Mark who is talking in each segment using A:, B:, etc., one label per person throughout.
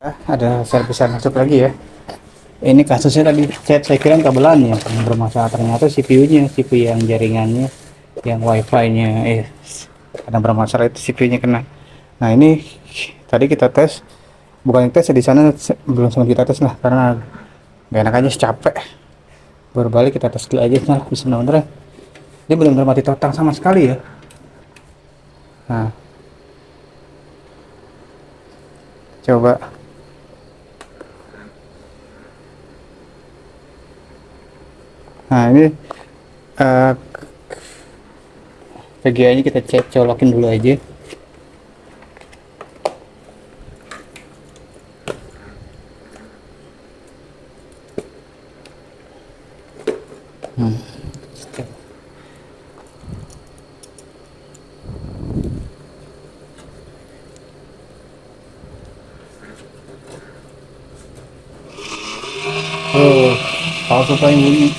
A: Ada servisan masuk lagi ya. Ini kasusnya tadi chat saya kira kabelannya yang bermasalah, ternyata CPU-nya, CPU yang jaringannya, yang WiFi-nya kadang bermasalah, itu CPU-nya kena. Nah ini tadi kita tes, bukan tes di sana, belum sempat kita tes lah karena gak enak aja, capek. Baru balik kita tes dulu aja, nah bisa bener. Dia belum mati total sama sekali ya. Nah coba. Nah ini uh, VGA-nya kita colokin dulu aja. Hmm. Oh, power supply bunyi.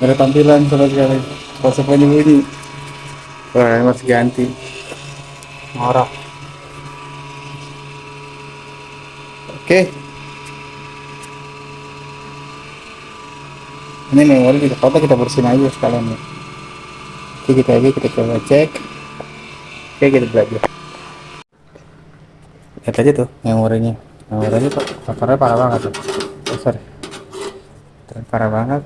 A: Ada tampilan sama sekali. Power supply bunyi. Wah, ini masih ganti. Ngorok. Oke, ini memori kita foto, kita bersihin aja sekalian nih. Oke, kita aja kita coba cek. Oke, kita belajar. Lihat aja tuh memorinya. Memorinya kotornya parah banget tuh. Oh, sorry. Parah banget.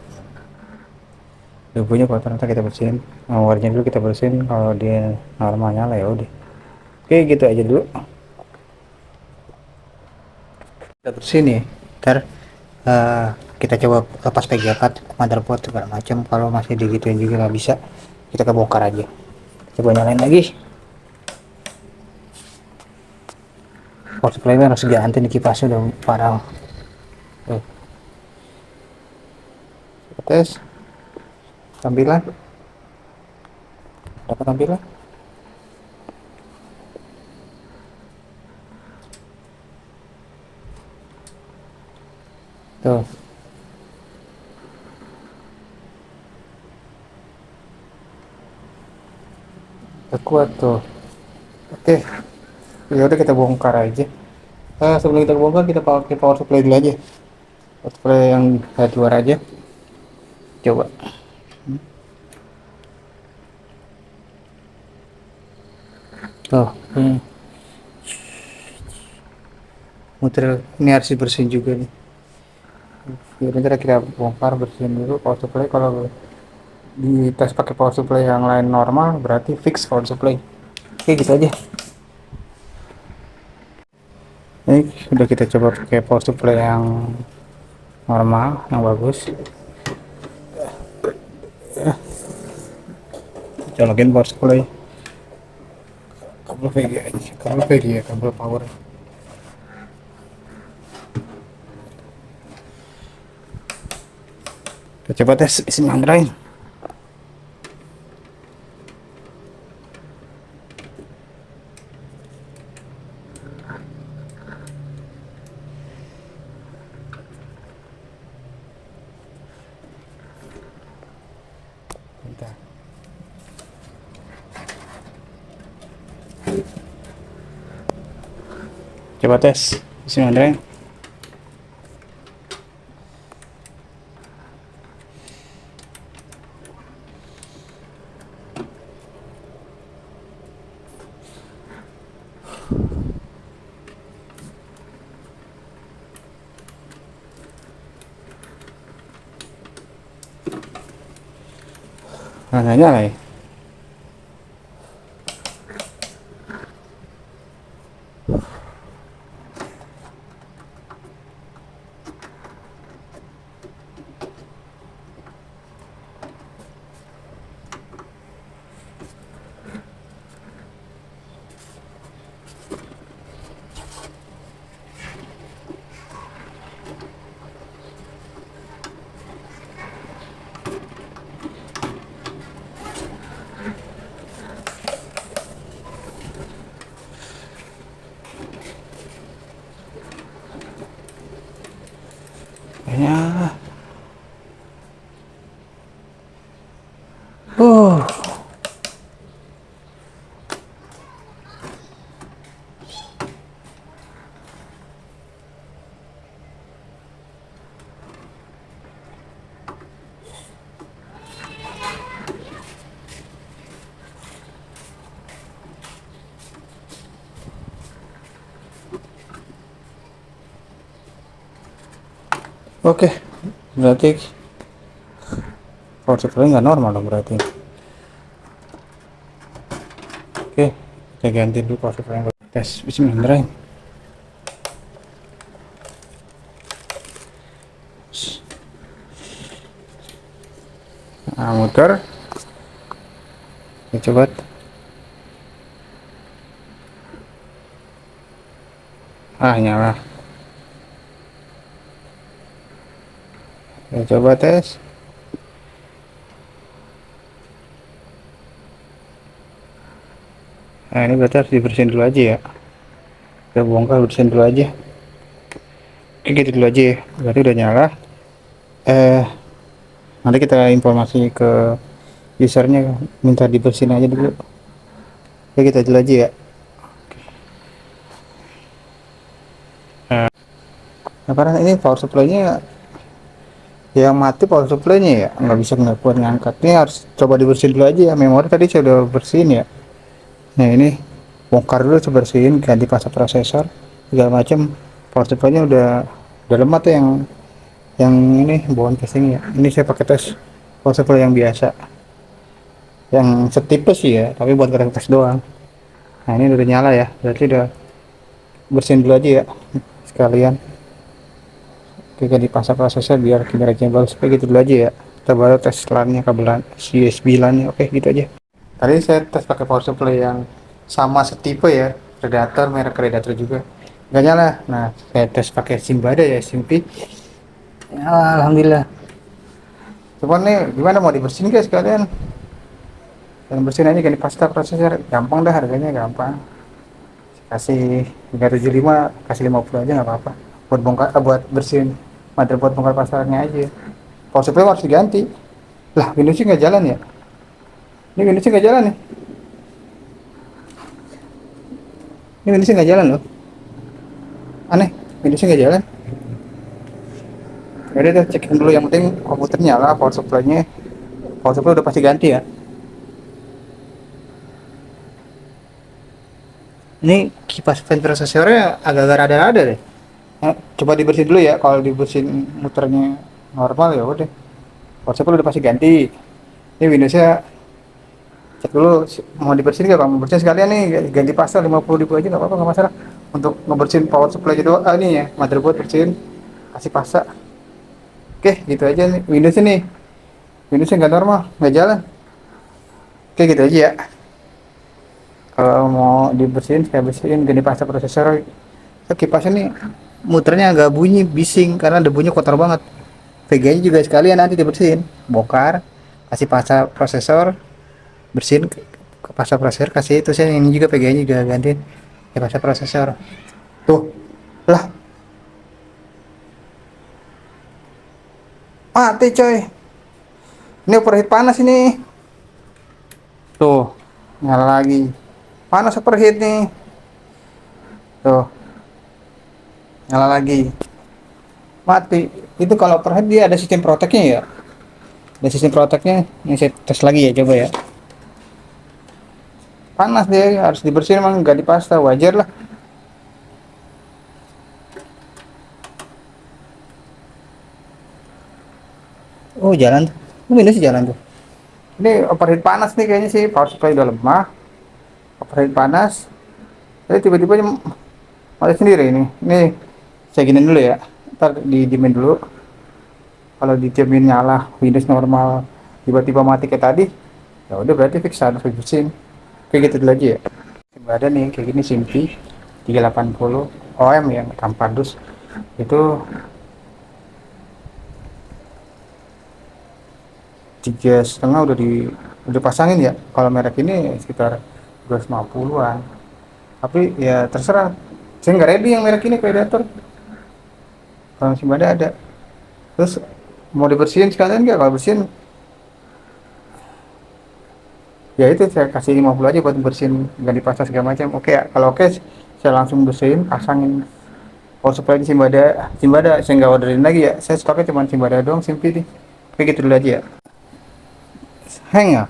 A: Debunya kotor, nanti kita bersihin. Memorinya dulu kita bersihin. Kalau dia normal nyala ya udah. Oke, gitu aja dulu. Kita bersihin ya. Ntar kita coba lepas PGA card, motherboard segala macam. Kalau masih digituin juga nggak bisa, kita kebongkar aja. Coba nyalain lagi. Power supply harus ganti nih, kipasnya udah parah. Tuh. Tes tampilan, dapat tampilan tuh. Udah kuat tuh. Oke, ya udah kita bongkar aja. Sebelum kita bongkar, kita pakai power supply dulu aja. Power supply yang head luar aja. Coba. Tuh, muter. Ini harus dibersihin juga nih. Ya udah, kita bongkar, bersihin dulu power supply. Kalau di tes pakai power supply yang lain normal, berarti fix power supply. Oke, gitu aja. Ini udah kita coba pakai power supply yang normal, yang bagus. Colokin power supply, kabel VGA, kabel power. Kita coba tes isi Bismillahirrahmanirrahim. Bentar. Coba tes Bismillahirrahmanirrahim. Nah, nyala ya. Kayaknya Oke, berarti power supply nggak normal dong berarti. Oke, kita ganti dulu power supply. Tes, bismillahirrahmanirrahim. Nah, muter. Kita coba. Nyala. Kita coba tes. Nah, ini berarti harus dibersihin dulu aja ya. Kita bongkar, bersihin dulu aja. Oke, gitu dulu aja ya. Berarti udah nyala. Nanti kita informasi ke usernya, minta dibersihin aja dulu. Oke, kita dulu aja ya. Nah, karena ini power supply-nya yang mati, power supply-nya ya nggak bisa, nggak kuat ngangkat. Ini harus coba dibersihin dulu aja ya. Memori tadi saya udah bersihin ya. Nah, ini bongkar dulu, coba bersihin, ganti pasang prosesor segala macam. Power supply-nya udah lemah tuh, yang ini bawaan casing ya. Ini saya pakai tes power supply yang biasa, yang setipe sih ya, tapi buat tes doang. Nah, ini udah nyala ya, berarti udah bersihin dulu aja ya sekalian. Oke, dipasang prosesnya biar kinerjanya bagus. Oke, gitu dulu aja ya. Kita baru tes LAN-nya, kabelan USB LAN-nya. Oke, gitu aja. Tadi saya tes pakai power supply yang sama setipe ya, Predator, merek Predator juga, nggak nyala. Nah, saya tes pakai Simbada ya, SMP. Ya, alhamdulillah. Cuman nih, gimana mau dibersihin guys kalian? Dan bersihin aja, ganti pasta prosesor, gampang dah, harganya gampang. Kasih 375, kasih 50 aja nggak apa-apa. Buat bongkar, buat bersihin motherboard, bongkar pasarnya aja. Power supply harus diganti. Lah, Windows nggak jalan ya? Ini Windows nggak jalan nih. Ini Windows nggak jalan loh. Aneh, Windows nggak jalan. Yaudah deh, cekin dulu. Yang penting komputernya nyala, power supply-nya. Power supply udah pasti ganti ya. Ini kipas fan prosesornya agak-agak rada-rada deh. Nah, coba dibersihin dulu ya. Kalau dibersihin muternya normal ya udah. Power supply udah pasti ganti. Ini Windowsnya cek dulu mau dibersihin nggak. Kalau mau bersihin sekalian nih, ganti pasta 50.000 aja nggak apa-apa, nggak masalah. Untuk ngebersihin power supply gitu, ini ya motherboard bersihin, kasih pasta. Oke, gitu aja nih Windowsnya nih. Windowsnya nggak normal, nggak jalan. Oke, gitu aja ya. Kalau mau dibersihin, saya bersihin, ganti pasta prosesor. Kipasnya nih muternya agak bunyi, bising karena debunya kotor banget. VGA-nya juga sekalian nanti dibersihin, bongkar, kasih pasta prosesor, bersihin ke pasta prosesor, kasih itu. Saya ini juga VGA-nya juga gantiin ke pasta prosesor. Tuh, lah, mati coy. Ini overheat panas ini. Tuh, nyala lagi. Panas overheat nih. Tuh, nyala lagi. Mati. Itu kalau overheat dia ada sistem protectnya ya. Ada sistem protectnya. Ini saya tes lagi ya, coba ya. Panas dia, harus dibersihin, emang nggak dipasta, wajar lah. Oh, jalan tuh. Ini sih jalan tuh. Ini overheat panas nih kayaknya sih, power supply udah lemah, overheat panas. Jadi tiba-tiba mati sendiri ini. Ini saya gini dulu ya. Ntar didiemin dulu. Kalau didiemin nyala, Windows normal, tiba-tiba mati kayak tadi, ya udah berarti fix, harus bersihin. Kayak gitu dulu aja ya. Ada nih kayak gini, Simpi 380 OM yang tanpa dus. Itu 3,5 udah pasangin ya. Kalau merek ini sekitar 250-an. Tapi ya terserah. Saya nggak ready yang merek ini, Predator. Kalau masih ada. Terus mau dibersihin sekalian nggak? Kalau bersihin ya itu saya kasih 50 aja buat bersihin, ganti pasta segala macam. Oke ya, kalau oke saya langsung bersihin, pasangin power supply di Simbada. Saya nggak orderin lagi ya, saya stoknya cuma Simbada doang, Simpi nih. Oke, gitu dulu aja ya. Hang ya,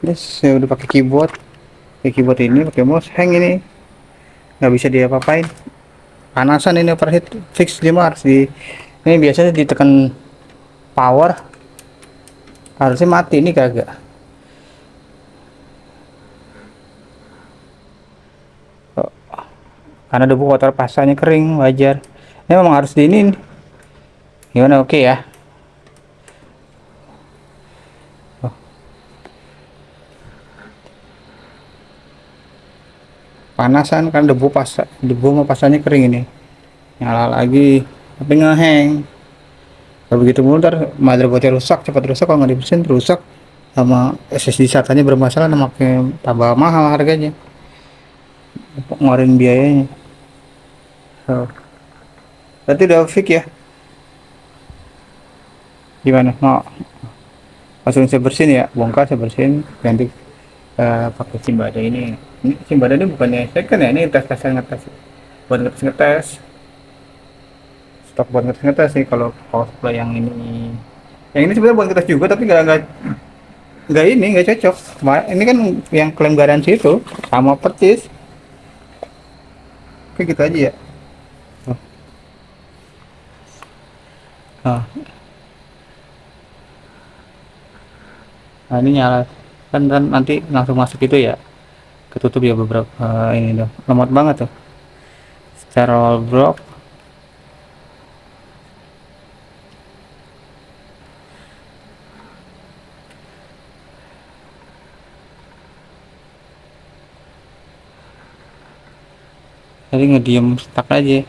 A: yes, saya udah pakai keyboard ini, pakai mouse, hang ini nggak bisa dia apa-apain. Panasan ini overheat, fix 5 harus di Ini biasanya ditekan power harusnya mati, ini kagak. Oh, karena debu kotor pasanya kering, wajar. Ini memang harus diinin. Gimana, oke ya? Oh, panasan kan debu sama pasanya kering ini. Nyala lagi, tapi ngeheng. Kalau begitu mulu ntar motherboardnya rusak, cepat rusak, kalau nggak dibersihin rusak, sama SSD SATA-nya bermasalah, makin tambah mahal harganya, ngeluarin biayanya. So, berarti udah fix ya? Gimana? Mau langsung saya bersihin ya, bongkar saya bersihin, ganti pakai Cimbada ini. Ini Cimbada ini bukannya second ya, ini tes-tesan ngetes, buat ngetes-ngetes, stok buat ngetes-ngetes sih. Kalau power supply yang ini sebenarnya buat ngetes juga, tapi nggak cocok. Ini kan yang klaim garansi itu sama persis. Oke, gitu aja ya. Nah, nah ini nyala kan nanti langsung masuk itu ya, ketutup ya beberapa ini tuh lemot banget tuh secara wallblock. Jadi ngediem stuck aja.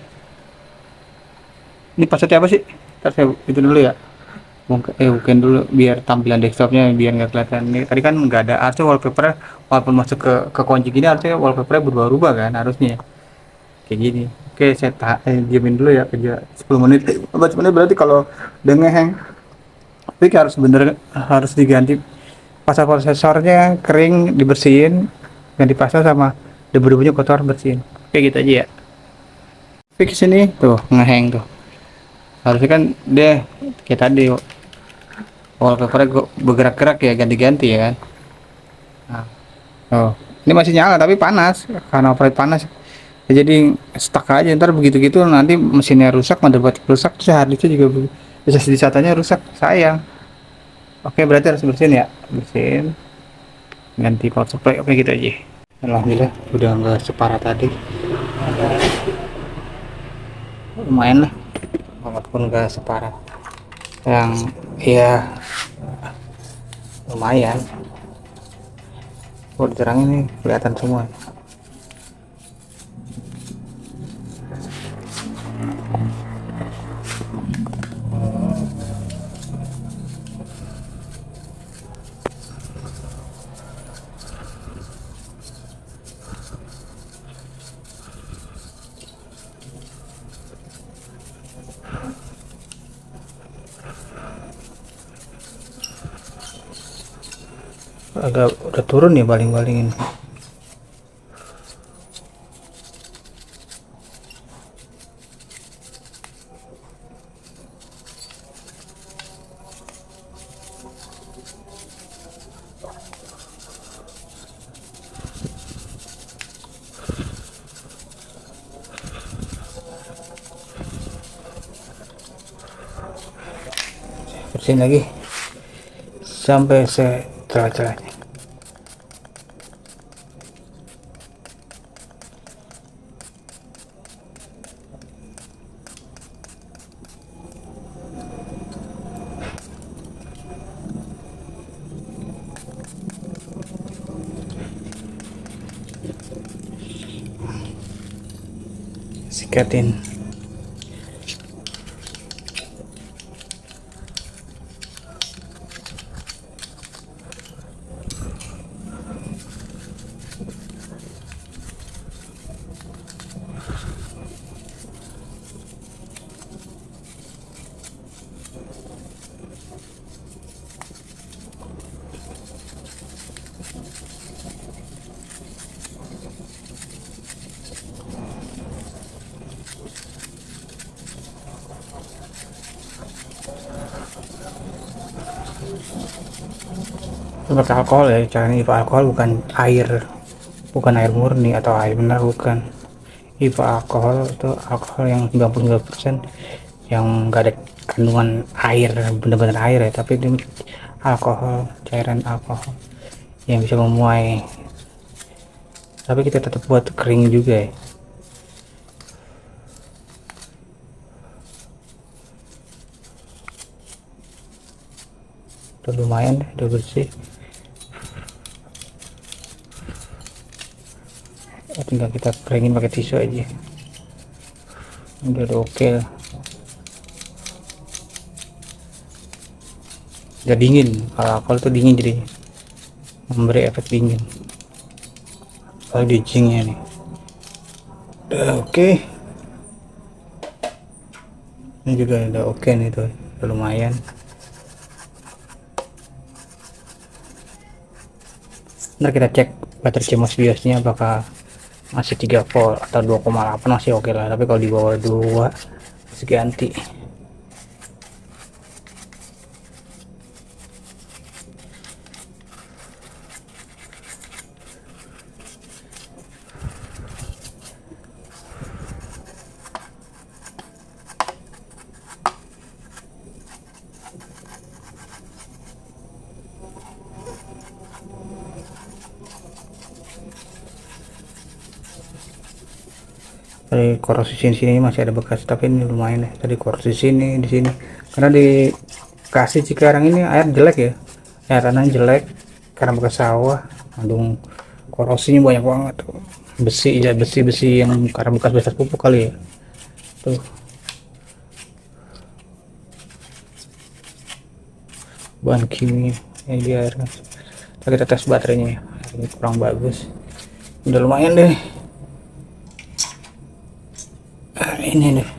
A: Ini passwordnya apa sih? Ntar saya itu dulu ya, bukan dulu biar tampilan desktopnya biar nggak kelihatan. Ini tadi kan nggak ada, harusnya wallpaper walaupun masuk ke kunci gini harusnya wallpaper berubah-ubah kan harusnya kayak gini. Oke, saya diemin dulu ya, kerja 10 menit. 15 menit berarti kalau udah ngeheng, tapi harus diganti pasar prosesornya, kering dibersihin, ganti pasar, sama debu-debunya kotor bersihin. Oke, gitu aja ya. Fix ini tuh ngeheng tuh, harusnya kan dia kayak tadi wallpapernya bergerak-gerak ya, ganti-ganti ya kan. Nah, oh ini masih nyala tapi panas karena overheat panas ya, jadi stuck aja. Ntar begitu gitu nanti mesinnya rusak, motherboard rusak, terus harddisknya juga bisa disatanya rusak, sayang. Oke, berarti harus bersihin ya, bersihin, ganti power supply. Oke, gitu aja. Alhamdulillah udah nggak separah tadi, lumayan lah, walaupun nggak separah yang ya lumayan. Kalau diterangin nih kelihatan semua. Agak udah turun ya baling-balingin. Bersihin lagi sampai celah-celahnya. Sikatin. Pakai alkohol ya, caranya IPA alkohol, bukan air murni atau air mineral, bukan. IPA alkohol itu alkohol yang 99% yang nggak ada kandungan air, bener-bener air ya, tapi itu alkohol, cairan alkohol yang bisa memuai, tapi kita tetap buat kering juga ya. Udah lumayan deh, udah bersih. Tinggal kita keringin pakai tisu aja. Udah oke lah. Udah dingin, kalau alkohol itu dingin jadi memberi efek dingin. Kalau di jingnya nih udah oke. Ini juga udah oke nih tuh, udah lumayan. Ntar kita cek baterai CMOS BIOSnya apakah masih 3 volt atau 2,8 masih oke lah, tapi kalau di bawah 2 harus ganti. Tadi korosi sini masih ada bekas, tapi ini lumayan ya. Tadi korosi sini, di sini, karena dikasih Cikarang ini air jelek ya, air tanah jelek karena bekas sawah, mengandung korosinya banyak banget, besi ya, besi yang karena bekas pupuk kali ya. Tuh bahan kimia ini dia air. Kita tes baterainya, ini kurang bagus, udah lumayan deh. Ini deh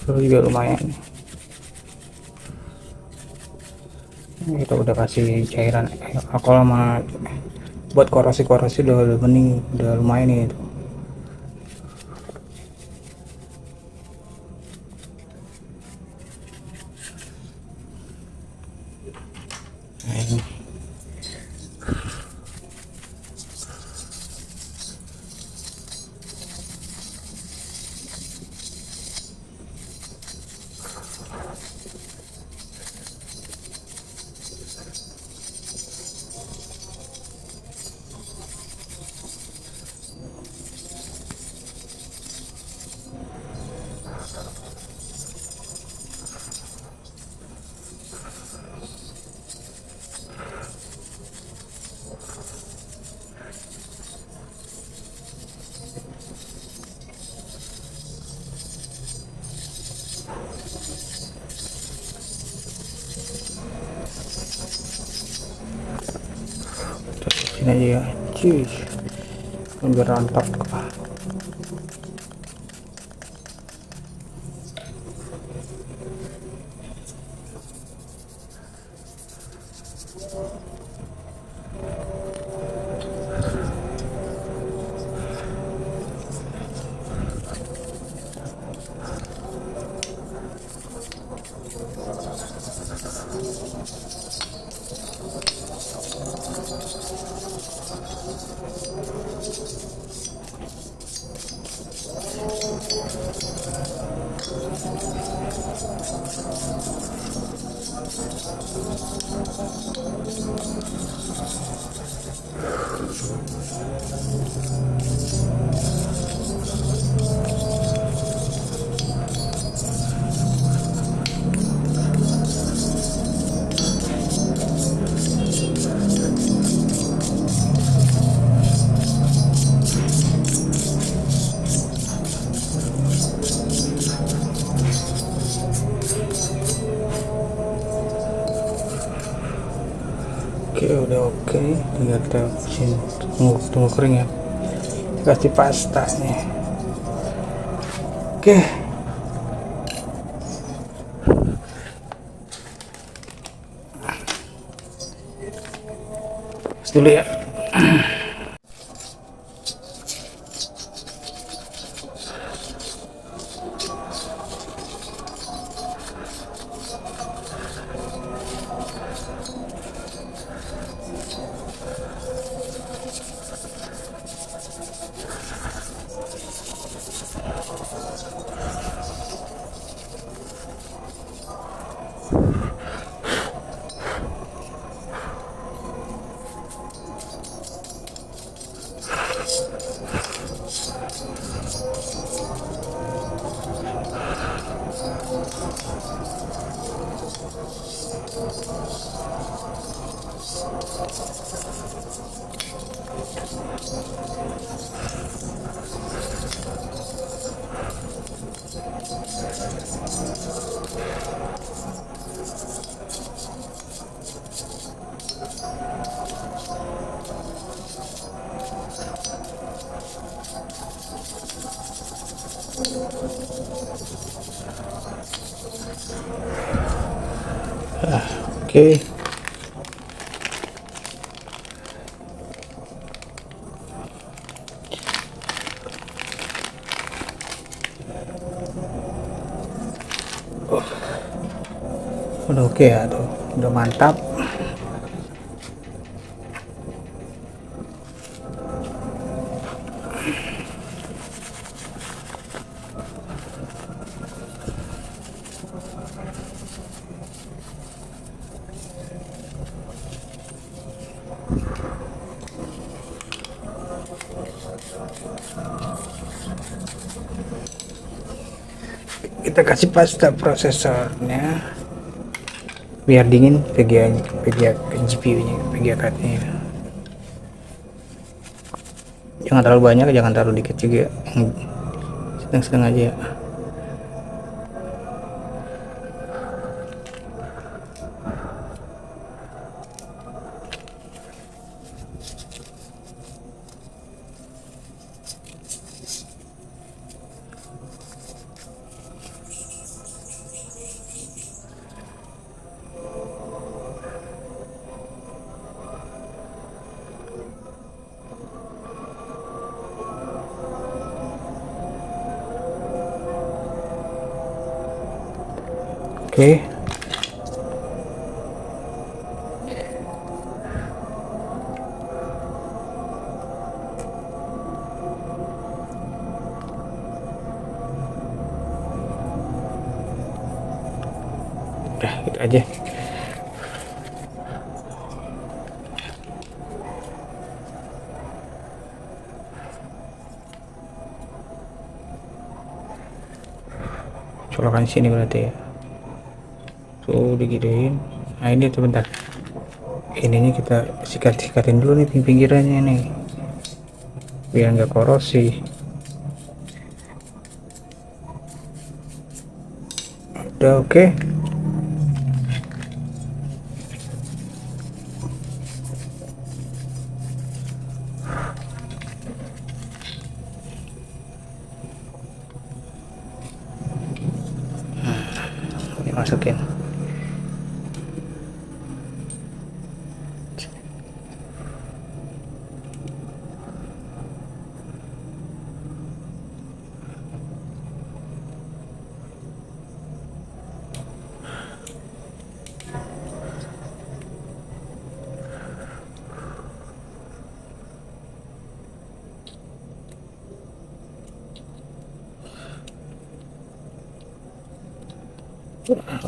A: juga lumayan. Kita udah kasih cairan alkohol sama buat korosi udah bening, udah lumayan nih itu. Nah, ini sini aja ya, cuy, berantak. Oke, udah oke, tinggal kita tunggu kering ya, kasih pastanya. Oke, dulu ya. Oke. Udah oke ya tuh, udah mantap. Kita kasih pasta prosesornya biar dingin VGA GPU nya, VGA cardnya. Jangan terlalu banyak, jangan terlalu dikit juga, sedang-sedang aja ya. Oke. Udah gitu aja. Colokan sini berarti ya. Tuh digituin. Nah ini tuh bentar, ininya kita sikatin dulu nih pinggirannya nih biar nggak korosi. Udah oke. Ini masukin.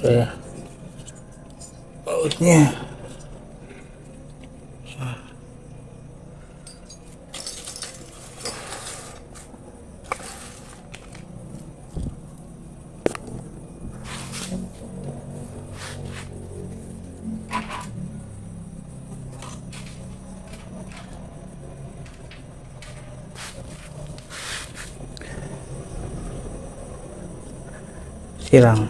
A: Udah bautnya. Silang.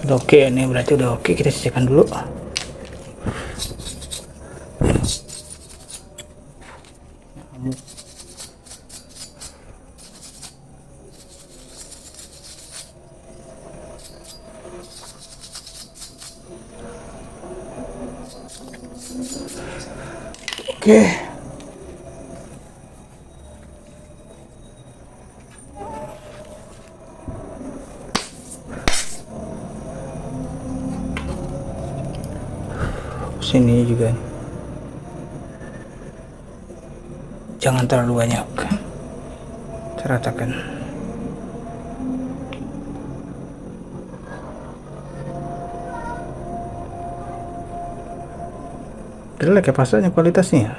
A: Udah oke, ini berarti udah oke, kita sisihkan dulu. Oke. Sini juga. Jangan terlalu banyak. Ratakan. Jelek ya pasarnya kualitasnya.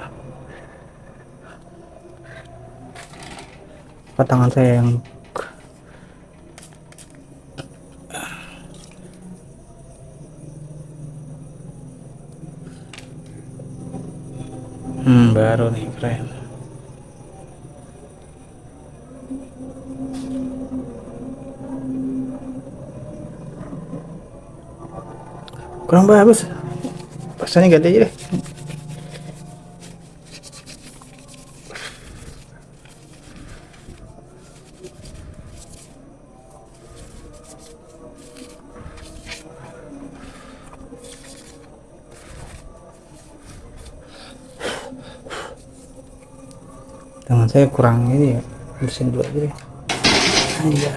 A: Tangan saya yang baru nih, keren. Kurang bagus. Pasarnya ganti aja deh. Tangan saya kurang ini ya, bersihin dulu aja deh. Iya.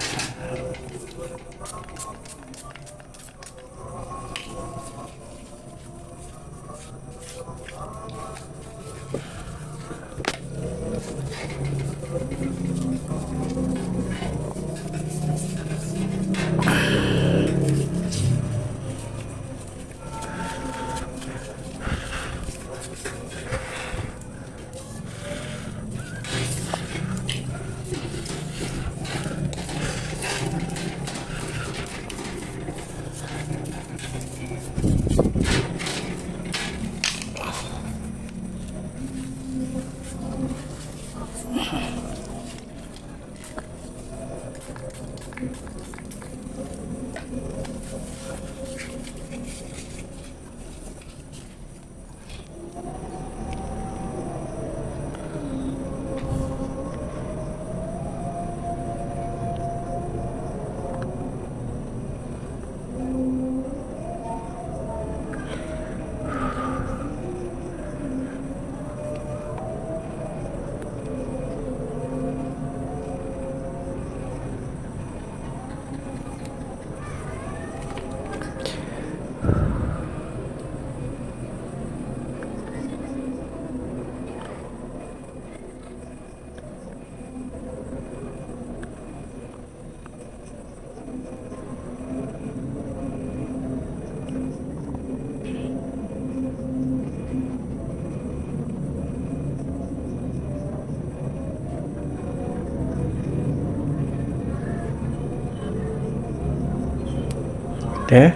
A: Oke.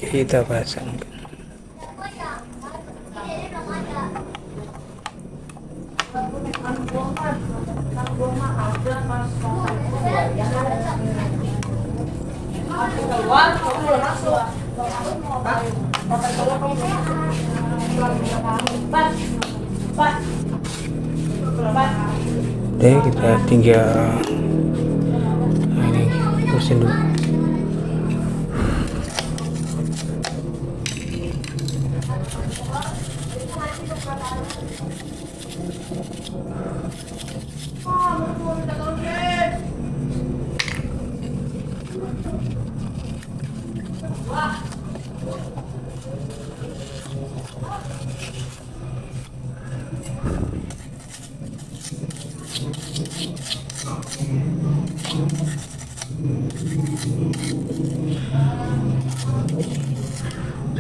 A: Kita pasang. Oke, kita tinggal ini bersihin dulu.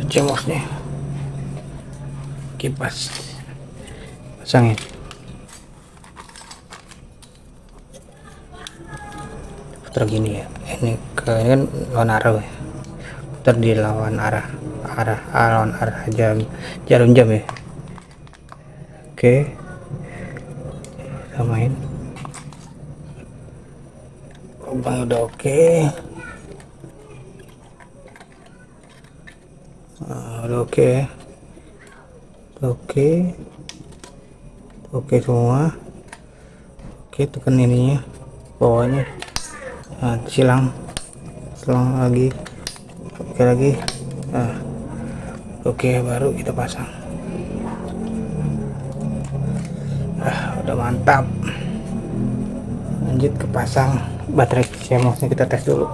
A: Cemosnya kipas pasangin. Putar gini ya, ini kan warna arrow ya, putar di lawan lawan arah jarum jam ya. Oke, samain. Lubang udah oke. Udah oke. Oke semua. Oke, tekan ininya, bawahnya. Nah, silang lagi. Oke lagi. Nah, oke, baru kita pasang. Udah mantap. Lanjut ke pasang baterai CMOS-nya, kita tes dulu.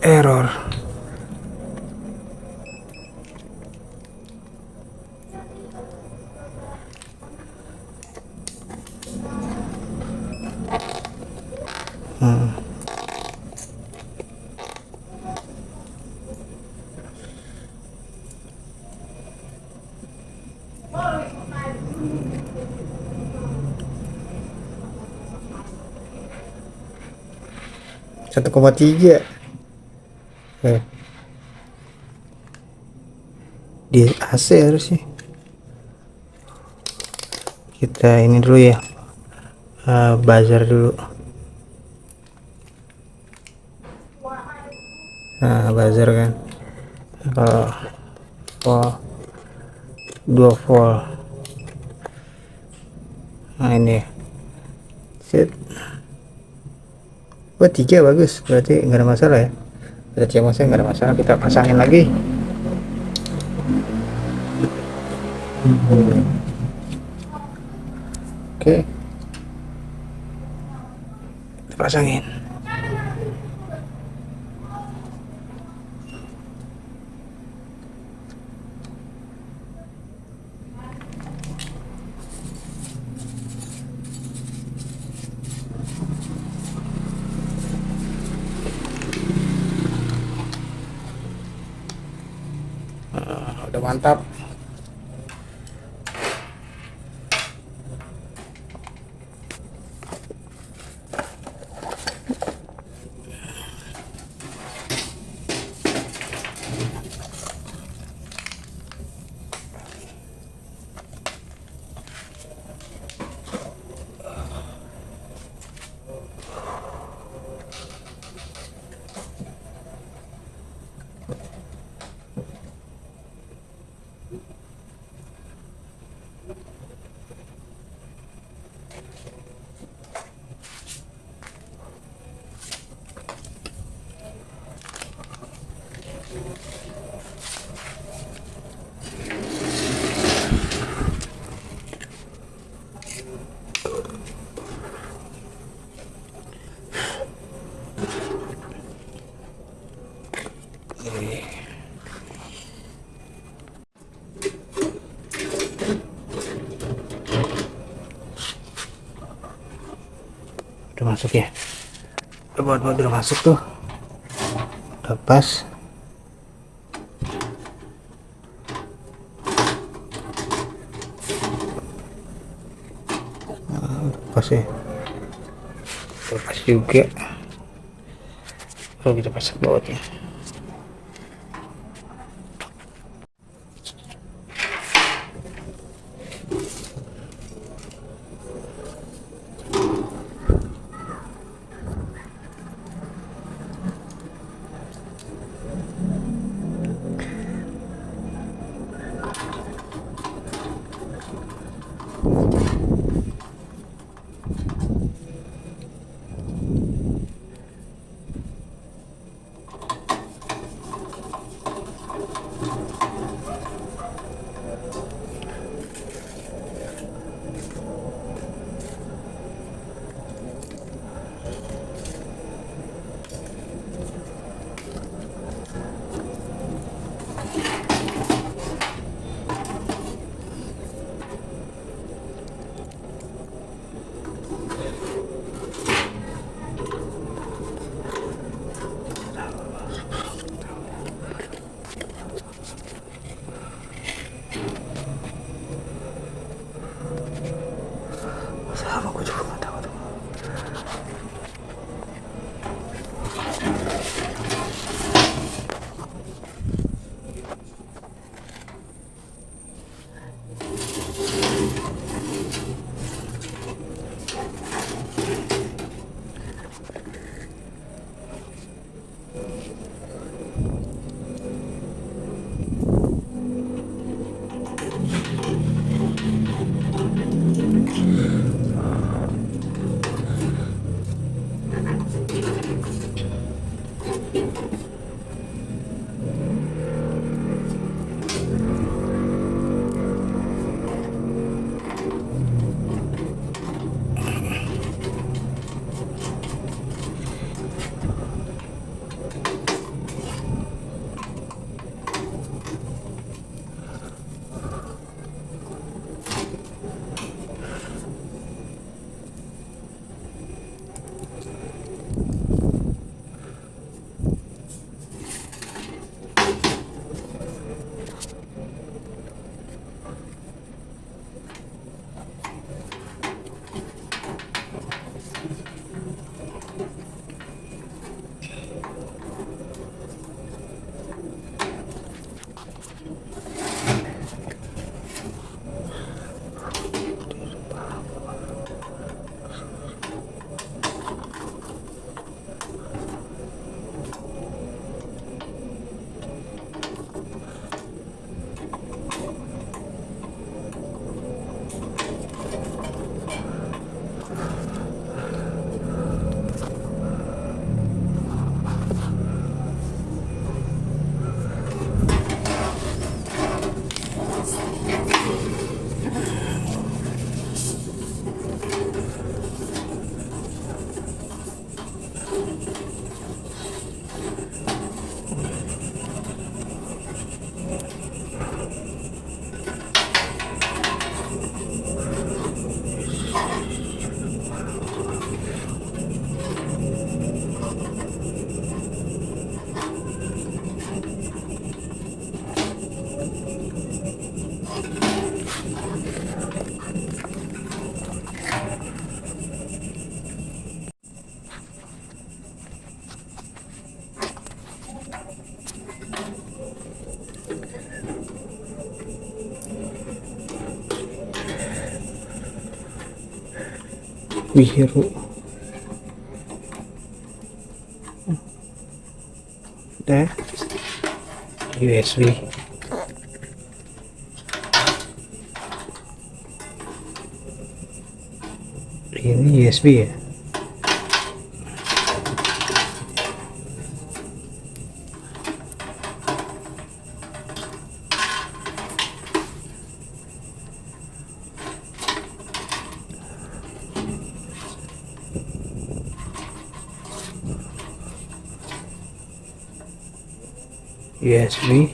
A: Error. Satu koma tiga. Di AC harusnya. Kita ini dulu ya, buzzer dulu. Nah, buzzer kan kalau 2 volt. Nah, ini set. Oh, 3 bagus, berarti nggak ada masalah ya. Berarti CMOS-nya nggak ada masalah. Kita pasangin lagi. Oke, kita pasangin. Udah mantap. Udah masuk ya, udah masuk tuh, udah pas. Udah pas ya, udah pas juga. Kalau kita pasang bautnya. biru. Udah USB. Ini USB ya. USB.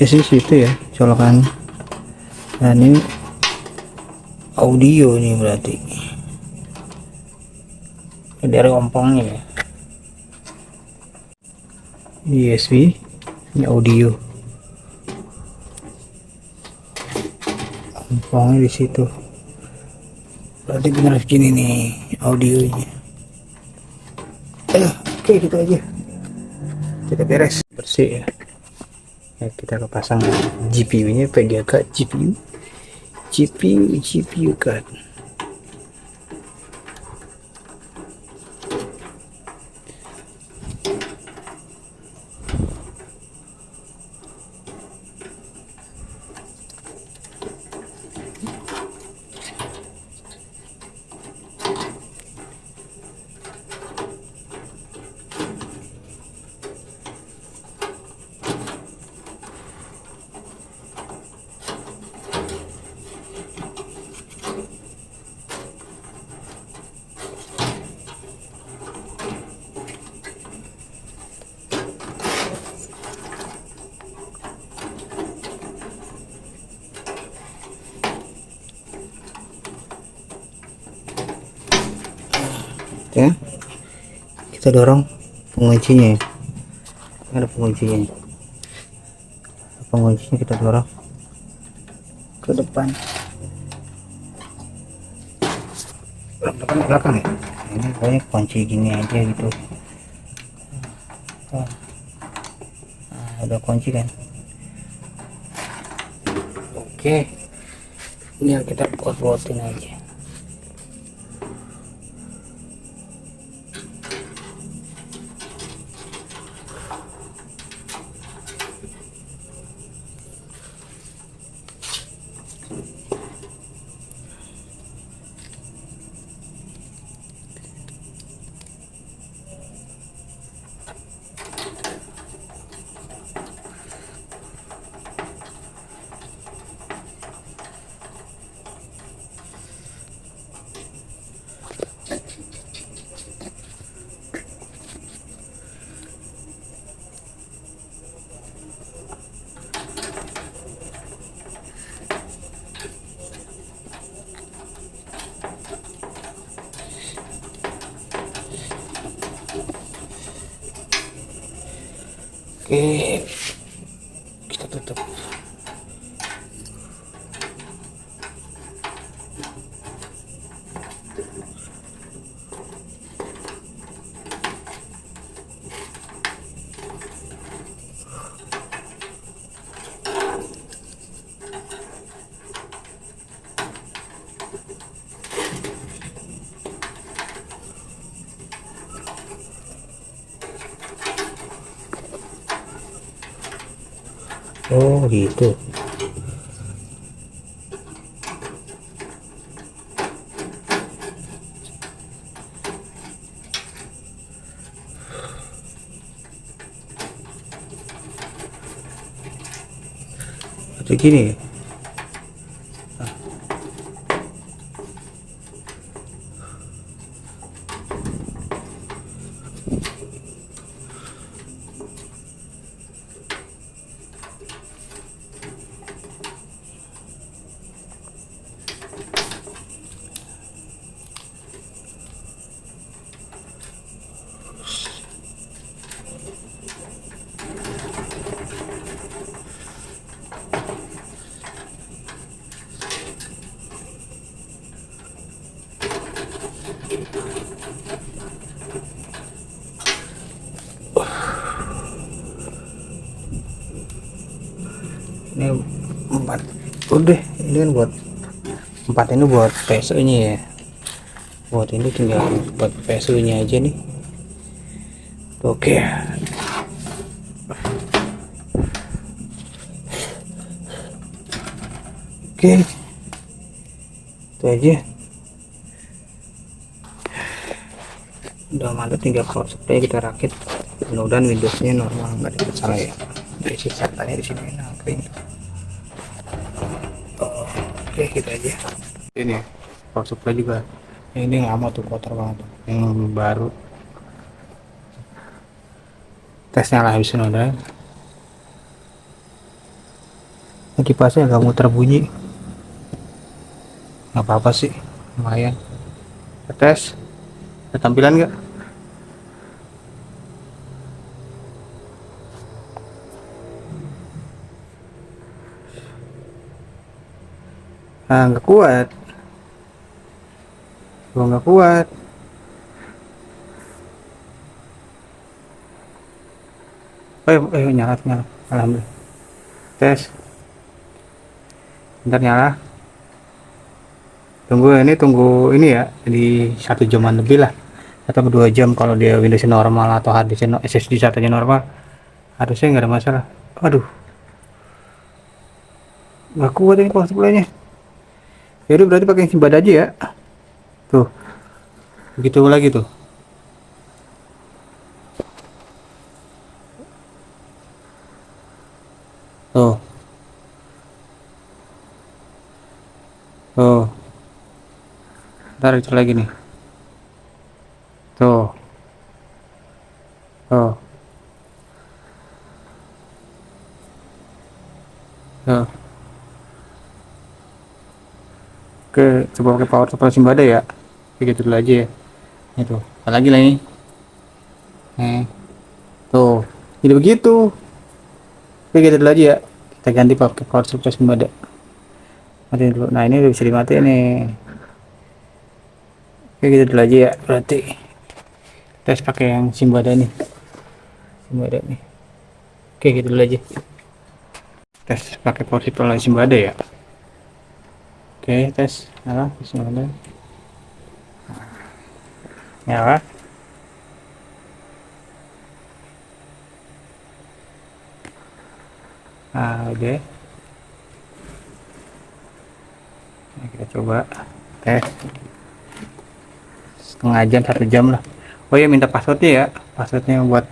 A: Ya sih situ ya colokan. Nah ini audio nih berarti dari ompongnya ya. USB ini audio, ompongnya di situ. Berarti benar segini nih audionya. Oke gitu aja, kita beres bersih ya. Kita pasang GPU nya, VGA card GPU card. Ya, kita dorong penguncinya ya. Ada penguncinya, kita dorong ke depan, belakang ya. Ini banyak kunci gini aja gitu. Nah, udah kunci kan. Oke, ini yang kita buat-buatin aja. Oke, kita tutup. Oh gitu. Atau gini. Ini empat, udah ini kan buat empat ini buat PSU nya ya, buat ini tinggal buat PSU nya aja nih. Oke, oke, itu aja. Udah mantap, tinggal power supply kita rakit. Mudah-mudahan Windowsnya normal, nggak ada masalah ya. Dari SATA-nya di sini enak kering. Oke, gitu aja. Ini power supply juga. Ini lama tuh, kotor banget tuh. Yang baru. Tesnya lah habisin udah. Ini kipasnya agak muter bunyi. Nggak apa-apa sih, lumayan. Tes. Ada tampilan nggak? Ah, nggak kuat. Gua nggak kuat. Nyala, nyala. Alhamdulillah. Tes. Bentar nyala. Tunggu ini ya, di 1 jaman lebih lah, atau 2 jam kalau dia Windows normal atau hard disk SSD SATA-nya normal, harusnya nggak ada masalah. Aduh, nggak kuat ini power supply-nya. Jadi berarti pakai yang simbad aja ya. Tuh, begitu lagi tuh. Tuh, tuh. Ntar itu lagi nih. Tuh, tuh, tuh. Oke, coba pakai power supply simbada ya. Kayak gitu dulu aja ya. Itu. Apa lagi lah ini? Tuh. Jadi begitu. Oke, gitu dulu aja ya. Kita ganti pakai power supply simbada. Matiin dulu. Nah, ini udah bisa dimatiin nih. Oke, gitu dulu aja ya. Berarti tes pakai yang simbada nih. Simbada nih. Oke, gitu dulu aja. Tes pakai power supply simbada ya. Oke, tes. Nyala, simbada. Nyala. Nah, udah. Nah, kita coba tes setengah jam, 1 jam lah. Oh ya, minta passwordnya ya, passwordnya buat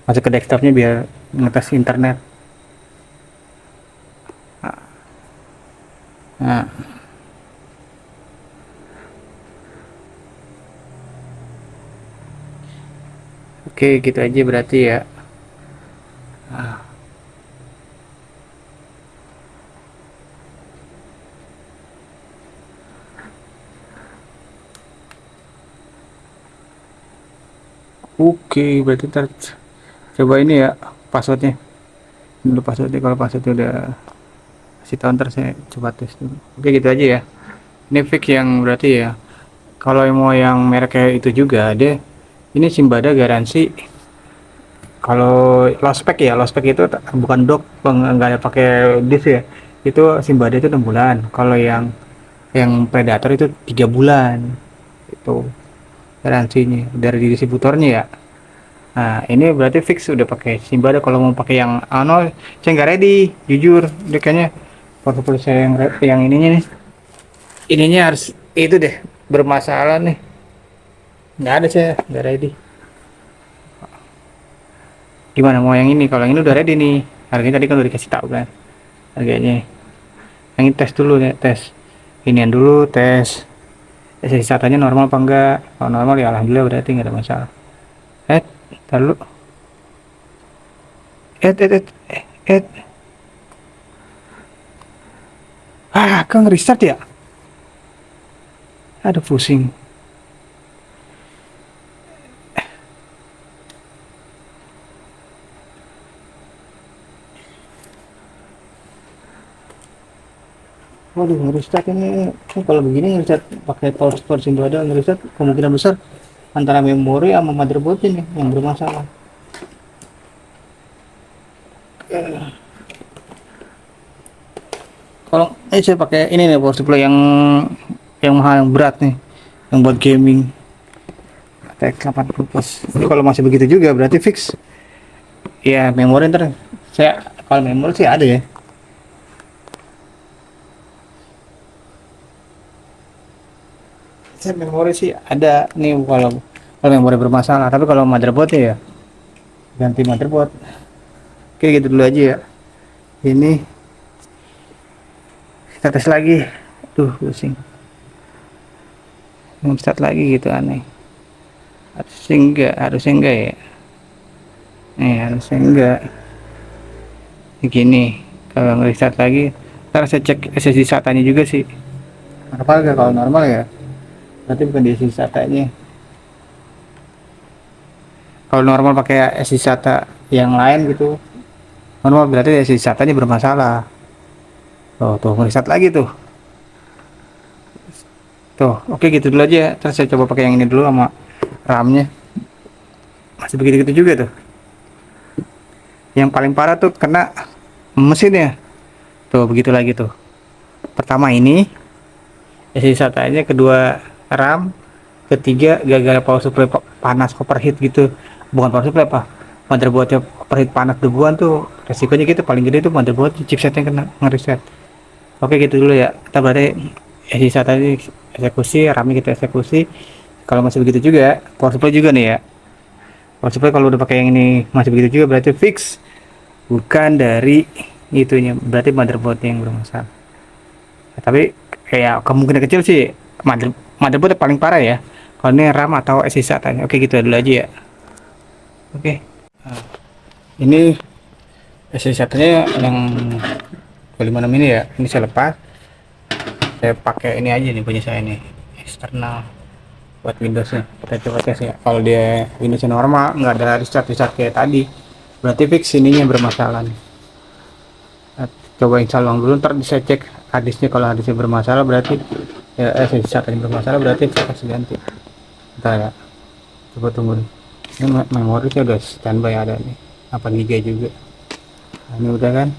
A: masuk ke desktopnya biar ngetes internet. Nah, oke, gitu aja berarti ya. Nah, oke, berarti ntar coba ini ya passwordnya. Dulu passwordnya, kalau passwordnya udah kasih tahu ntar saya coba tes dulu. Oke, gitu aja ya. Ini fix yang berarti ya. Kalau mau yang mereknya itu juga ada. Ini Simbada garansi. Kalau lospek ya, lospek itu bukan dock, nggak ada pakai disk ya. Itu Simbada itu 6 bulan. Kalau yang Predator itu 3 bulan. Itu garansinya dari distributornya ya. Nah, ini berarti fix udah pakai Simbada. Kalau mau pakai yang ano, saya nggak ready, jujur. Udah kayaknya portfolio saya yang ininya nih. Ininya harus itu deh, bermasalah nih. Nggak ada, saya nggak ready. Gimana mau yang ini? Kalau yang ini udah ready nih. Harganya tadi kan udah dikasih tahu kan. Harganya. Yang ini tes dulu ya, tes. Inian dulu tes. Wisatanya normal apa enggak? Kalau normal ya alhamdulillah berarti nggak ada masalah. Tar dulu. Eh, eh, eh, eh. Kan restart ya? Ada pusing. Waduh, ngereset ini. Kalau begini ngereset pakai power support Sindo ada ngereset, kemungkinan besar antara memori sama motherboard ini yang bermasalah. Kalau saya pakai ini nih power supply yang mahal, yang berat nih, yang buat gaming. TX 80 plus. Ini kalau masih begitu juga berarti fix. Ya memori ntar saya, kalau memori sih ada ya. Saya memori sih ada nih kalau memori bermasalah. Tapi kalau motherboard ya ganti motherboard. Oke gitu dulu aja ya. Ini kita tes lagi. Tuh pusing. Start lagi gitu aneh. Harusnya enggak ya. Harusnya enggak. Begini, kalau nge-restart lagi, ntar saya cek SSD SATA-nya juga sih. Normal enggak? Kalau normal ya, berarti bukan di SSD SATA-nya. Kalau normal pakai SSD SATA yang lain gitu, normal berarti SSD SATA-nya bermasalah. Tuh nge-restart lagi tuh. Tuh, oke gitu dulu aja. Terus saya coba pakai yang ini dulu sama RAM-nya. Masih begitu-gitu juga tuh. Yang paling parah tuh kena mesinnya. Tuh begitu lagi tuh. Pertama ini SSD SATA-nya, kedua RAM, ketiga gagal power supply panas overheat gitu. Bukan power supply apa, motherboardnya overheat panas debuan tuh. Resikonya gitu, paling gede itu motherboard chipsetnya kena ngereset. Oke gitu dulu ya. Kita berarti SSD SATA ini eksekusi, RAM-nya kita eksekusi. Kalau masih begitu juga, power supply juga nih ya. Power supply kalau udah pakai yang ini masih begitu juga berarti fix. Bukan dari itunya, berarti motherboardnya yang bermasalah. Tapi kayak kemungkinan kecil sih motherboard paling parah ya. Kalau ini RAM atau SSD SATA. Oke gitu dulu aja ya. Oke. Nah, ini SSD SATA-nya yang 56 ini ya. Ini saya lepas. Saya pakai ini aja nih punya saya nih, eksternal buat Windowsnya. Kita coba tes ya. Kalau dia Windowsnya normal, nggak ada restart kayak tadi, berarti fix ininya bermasalah nih. Coba install ulang dulu, ntar bisa cek harddisknya. Kalau harddisknya bermasalah berarti ya SSD bermasalah, berarti saya kasih ganti. Ntar ya, coba tunggu nih. Ini memori saya udah standby ada nih 8 GB juga. Nah, ini udah kan.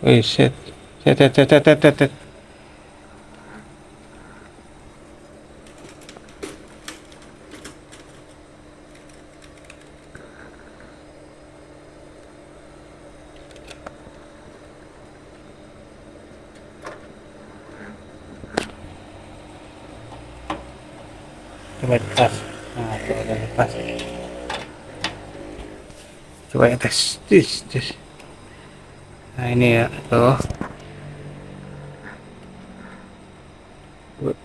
A: Set. Coba lepas. Nah, udah lepas. Coba ya tes. Nah, ini ya, tuh.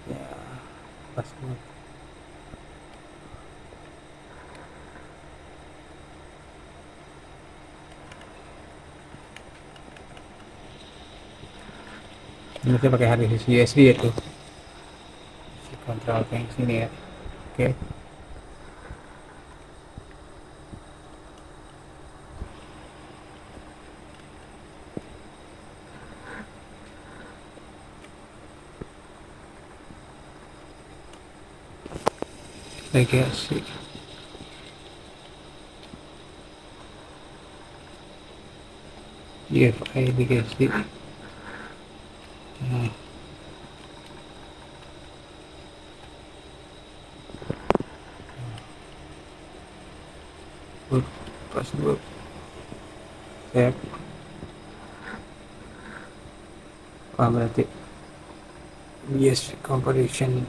A: Ya, pas banget. Ini saya pakai hard disk USB ya tuh. Kontrol yang sini ya. Oke. Legasi. EFI legasi. Nah. Password. Save. Apa berarti? Yes, comparison.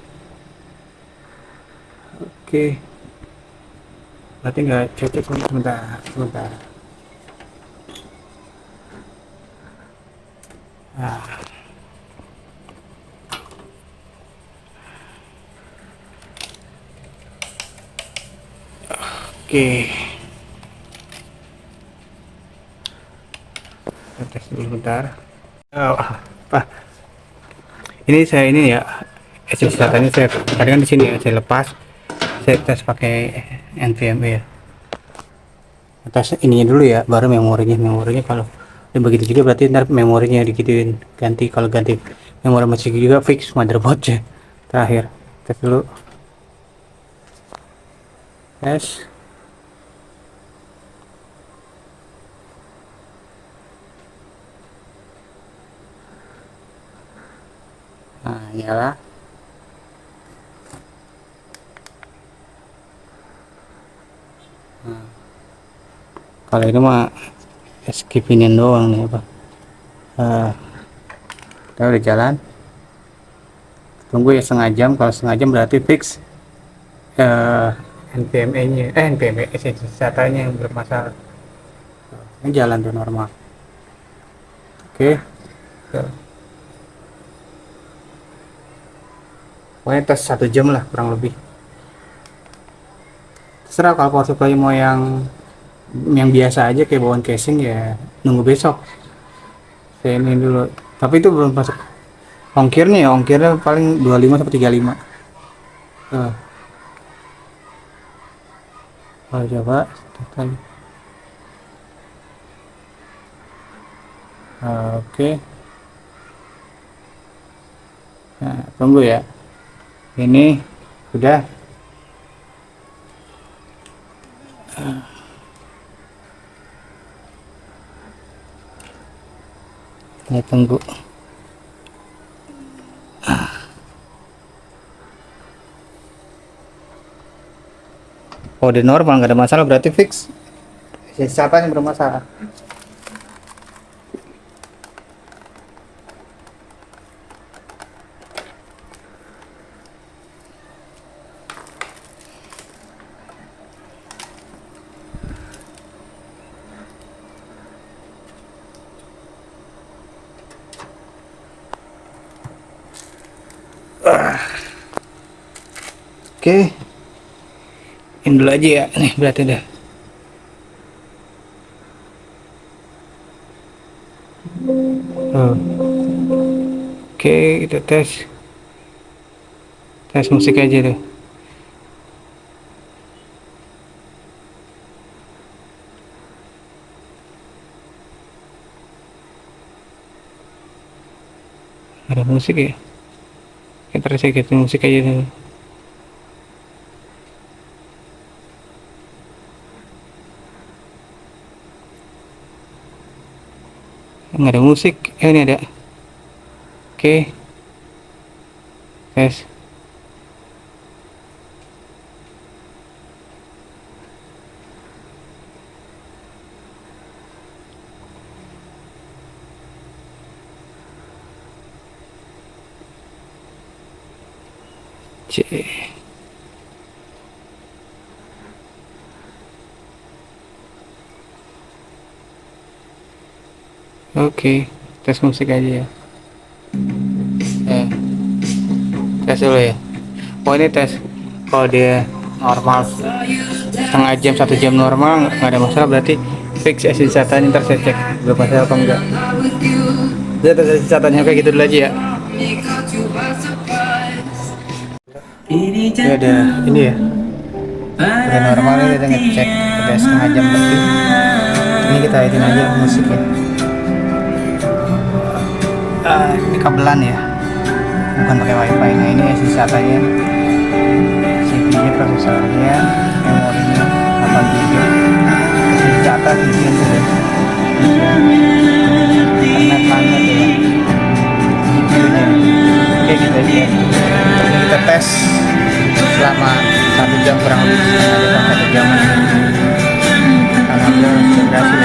A: Oke. Berarti nggak cocok. Sebentar. Nah. Oke. Kita tes dulu bentar. apa ini saya ini ya SSD datanya saya tadi kan di sini ya saya lepas, saya tes pakai NVMe ya, tes ininya dulu ya baru memorinya kalau dan begitu juga berarti ntar memorinya digituin ganti, kalau ganti memori masih juga fix motherboardnya. Terakhir tes dulu, tes nah nyala. Nah, kalau ini mah skipinin doang nih apa, kita udah jalan, tunggu ya setengah jam, kalau setengah jam berarti fix NVMe nya NVMe SSD-nya yang bermasalah. Ini jalan tuh normal. Oke, pokoknya tes 1 jam lah kurang lebih. Terserah kalau power supply mau yang biasa aja kayak bawaan casing ya nunggu besok. Saya ini dulu, tapi itu belum masuk ongkirnya ya, ongkirnya paling 25 sampai 35. Kalau coba lagi. Oke. Nah, tunggu ya. Ini udah. Saya tunggu. Oh, udah normal, nggak ada masalah, berarti fix. Siapa yang bermasalah? Oke. Ini dulu aja ya, nih berarti dah. Oke, kita tes musik aja deh. Ada musik ya, kita reset musik aja dulu. Nggak ada musik, ini ada. Oke, tes. C. Oke, tes musik aja ya. Tes dulu ya. Oh ini tes. Kalau dia normal setengah jam 1 jam normal nggak ada masalah, berarti fix SSD SATA-nya. Ntar saya cek bermasalah apa enggak. Dia tes SSD SATA-nya kayak gitu dulu aja ya. Ini ada ini ya. Udah normal ya, kita ngecek udah setengah jam lebih. Ini kita editin aja musiknya. Ini kabelan ya, bukan pakai wifi. Nah ini SSD SATA-nya, CPU-nya, prosesornya, memorinya 8 GB, SSD SATA VPN sudah internet banget ya, CPU-nya. Oke, kita lihat. Terus kita tes selama 1 jam kurang lebih, setengah jam 1 jam. Alhamdulillah sudah berhasil.